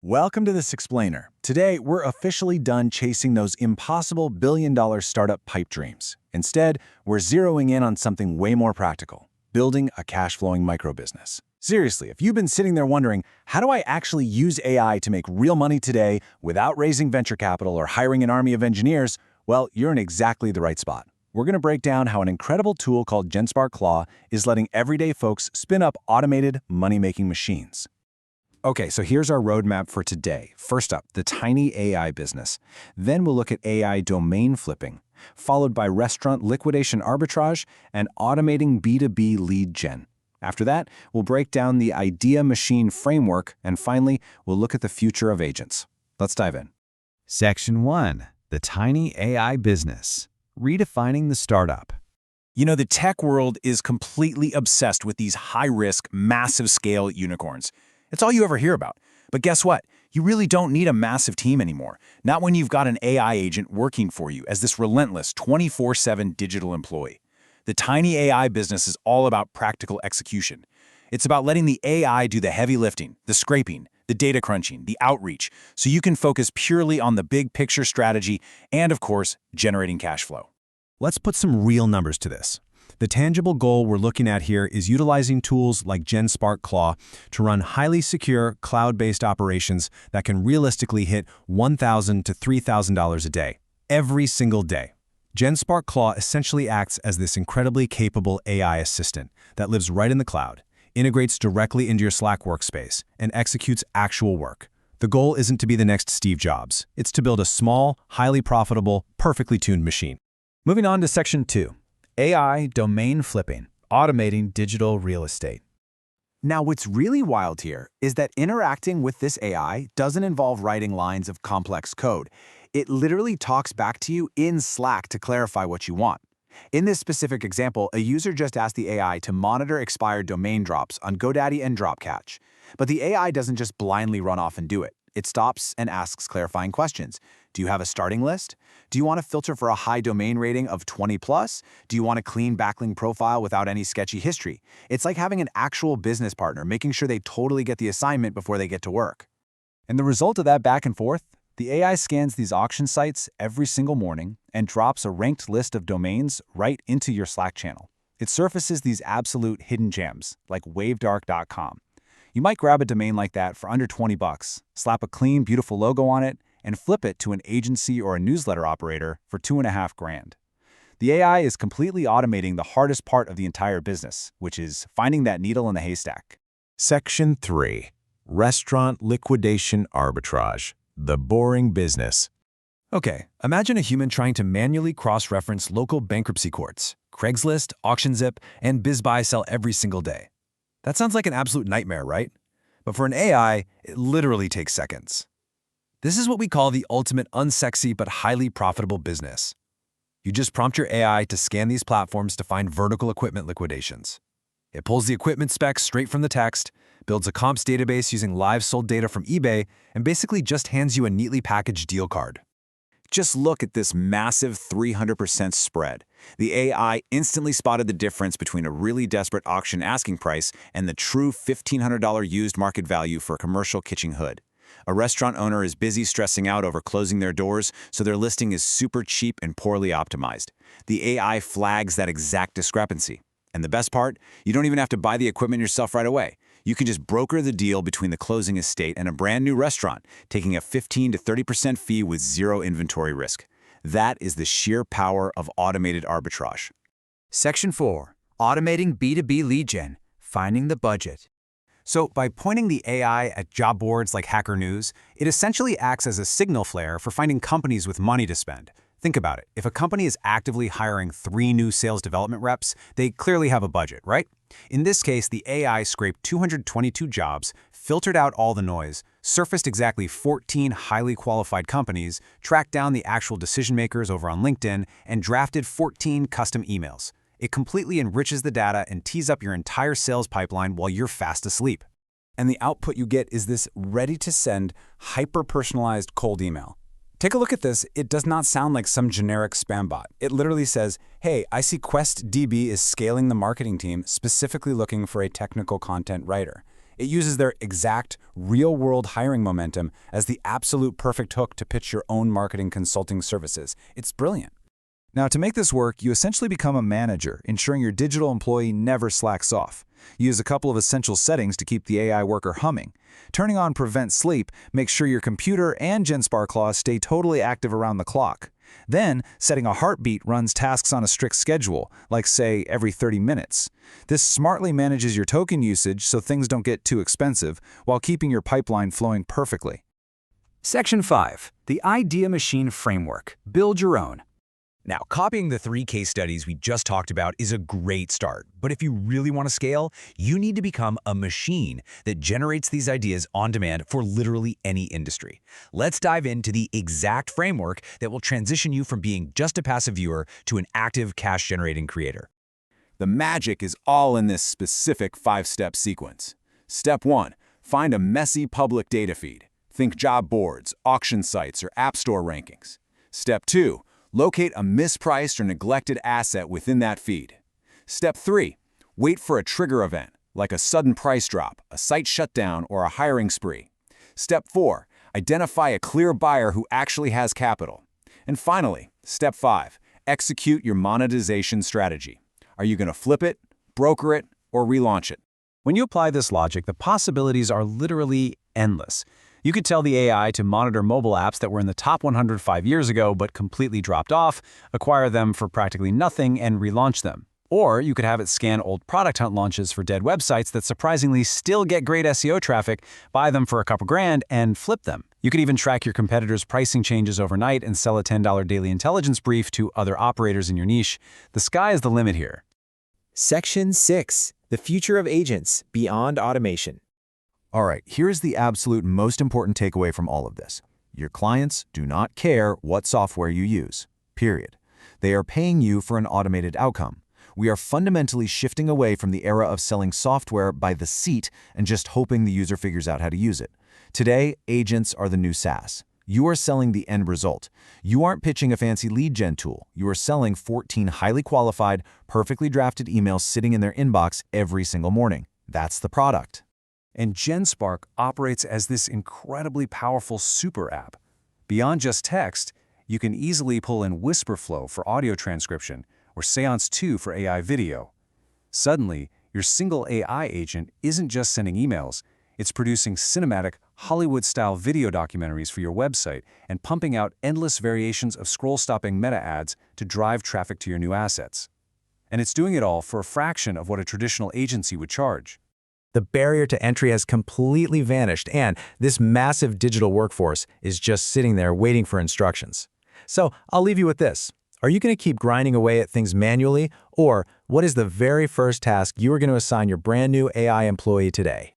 Welcome to This Explainer. Today, we're officially done chasing those impossible billion-dollar startup pipe dreams. Instead, we're zeroing in on something way more practical, building a cash-flowing microbusiness. Seriously, if you've been sitting there wondering, how do I actually use AI to make real money today without raising venture capital or hiring an army of engineers, well, you're in exactly the right spot. We're going to break down how an incredible tool called Genspark Claw is letting everyday folks spin up automated money-making machines. Okay, so here's our roadmap for today. First up, the tiny AI business. Then we'll look at AI domain flipping, followed by restaurant liquidation arbitrage and automating B2B lead gen. After that, we'll break down the idea machine framework, and finally, we'll look at the future of agents. Let's dive in. Section 1. The tiny AI business. Redefining the startup. You know, the tech world is completely obsessed with these high-risk, massive-scale unicorns. It's all you ever hear about. But guess what? You really don't need a massive team anymore. Not when you've got an AI agent working for you as this relentless 24/7 digital employee. The tiny AI business is all about practical execution. It's about letting the AI do the heavy lifting, the scraping, the data crunching, the outreach, so you can focus purely on the big picture strategy and, of course, generating cash flow. Let's put some real numbers to this. The tangible goal we're looking at here is utilizing tools like Genspark Claw to run highly secure, cloud-based operations that can realistically hit $1,000 to $3,000 a day, every single day. Genspark Claw essentially acts as this incredibly capable AI assistant that lives right in the cloud, integrates directly into your Slack workspace, and executes actual work. The goal isn't to be the next Steve Jobs. It's to build a small, highly profitable, perfectly tuned machine. Moving on to Section 2. AI domain flipping, automating digital real estate. Now, what's really wild here is that interacting with this AI doesn't involve writing lines of complex code. It literally talks back to you in Slack to clarify what you want. In this specific example, a user just asked the AI to monitor expired domain drops on GoDaddy and Dropcatch. But the AI doesn't just blindly run off and do it. It stops and asks clarifying questions. Do you have a starting list? Do you want to filter for a high domain rating of 20+? Do you want a clean backlink profile without any sketchy history? It's like having an actual business partner, making sure they totally get the assignment before they get to work. And the result of that back and forth? The AI scans these auction sites every single morning and drops a ranked list of domains right into your Slack channel. It surfaces these absolute hidden gems, like wavedark.com. You might grab a domain like that for under $20, slap a clean, beautiful logo on it, and flip it to an agency or a newsletter operator for $2.5 grand. The AI is completely automating the hardest part of the entire business, which is finding that needle in the haystack. Section 3. Restaurant liquidation arbitrage. The boring business. Okay, imagine a human trying to manually cross-reference local bankruptcy courts, Craigslist, AuctionZip, and BizBuySell every single day. That sounds like an absolute nightmare, right? But for an AI, it literally takes seconds. This is what we call the ultimate unsexy but highly profitable business. You just prompt your AI to scan these platforms to find vertical equipment liquidations. It pulls the equipment specs straight from the text, builds a comps database using live sold data from eBay, and basically just hands you a neatly packaged deal card. Just look at this massive 300% spread. The AI instantly spotted the difference between a really desperate auction asking price and the true $1,500 used market value for a commercial kitchen hood. A restaurant owner is busy stressing out over closing their doors, so their listing is super cheap and poorly optimized. The AI flags that exact discrepancy. And the best part? You don't even have to buy the equipment yourself right away. You can just broker the deal between the closing estate and a brand new restaurant, taking a 15 to 30% fee with zero inventory risk. That is the sheer power of automated arbitrage. Section 4. Automating B2B lead gen, finding the budget. So by pointing the AI at job boards like Hacker News, it essentially acts as a signal flare for finding companies with money to spend. Think about it. If a company is actively hiring 3 new sales development reps, they clearly have a budget, right? In this case, the AI scraped 222 jobs, filtered out all the noise, surfaced exactly 14 highly qualified companies, tracked down the actual decision makers over on LinkedIn, and drafted 14 custom emails. It completely enriches the data and tees up your entire sales pipeline while you're fast asleep. And the output you get is this ready-to-send, hyper-personalized cold email. Take a look at this. It does not sound like some generic spam bot. It literally says, hey, I see QuestDB is scaling the marketing team, specifically looking for a technical content writer. It uses their exact, real-world hiring momentum as the absolute perfect hook to pitch your own marketing consulting services. It's brilliant. Now, to make this work, you essentially become a manager, ensuring your digital employee never slacks off. Use a couple of essential settings to keep the AI worker humming. Turning on Prevent Sleep makes sure your computer and Genspark Claw stay totally active around the clock. Then, setting a heartbeat runs tasks on a strict schedule, like, say, every 30 minutes. This smartly manages your token usage so things don't get too expensive, while keeping your pipeline flowing perfectly. Section 5. The Idea Machine Framework. Build your own. Now, copying the 3 case studies we just talked about is a great start, but if you really want to scale, you need to become a machine that generates these ideas on demand for literally any industry. Let's dive into the exact framework that will transition you from being just a passive viewer to an active cash-generating creator. The magic is all in this specific 5-step sequence. Step 1. Find a messy public data feed. Think job boards, auction sites, or app store rankings. Step 2. Locate a mispriced or neglected asset within that feed. Step 3. Wait for a trigger event, like a sudden price drop, a site shutdown, or a hiring spree. Step 4. Identify a clear buyer who actually has capital. And finally, Step 5. Execute your monetization strategy. Are you going to flip it, broker it, or relaunch it? When you apply this logic, the possibilities are literally endless. You could tell the AI to monitor mobile apps that were in the top 100 5 years ago but completely dropped off, acquire them for practically nothing, and relaunch them. Or you could have it scan old product hunt launches for dead websites that surprisingly still get great SEO traffic, buy them for a couple grand, and flip them. You could even track your competitors' pricing changes overnight and sell a $10 daily intelligence brief to other operators in your niche. The sky is the limit here. Section 6. The Future of Agents Beyond Automation. All right, here's the absolute most important takeaway from all of this. Your clients do not care what software you use, period. They are paying you for an automated outcome. We are fundamentally shifting away from the era of selling software by the seat and just hoping the user figures out how to use it. Today, agents are the new SaaS. You are selling the end result. You aren't pitching a fancy lead gen tool. You are selling 14 highly qualified, perfectly drafted emails sitting in their inbox every single morning. That's the product. And Genspark operates as this incredibly powerful super app. Beyond just text, you can easily pull in WhisperFlow for audio transcription or Seance 2 for AI video. Suddenly, your single AI agent isn't just sending emails, it's producing cinematic, Hollywood-style video documentaries for your website and pumping out endless variations of scroll-stopping meta ads to drive traffic to your new assets. And it's doing it all for a fraction of what a traditional agency would charge. The barrier to entry has completely vanished, and this massive digital workforce is just sitting there waiting for instructions. So I'll leave you with this. Are you going to keep grinding away at things manually, or what is the very first task you are going to assign your brand new AI employee today?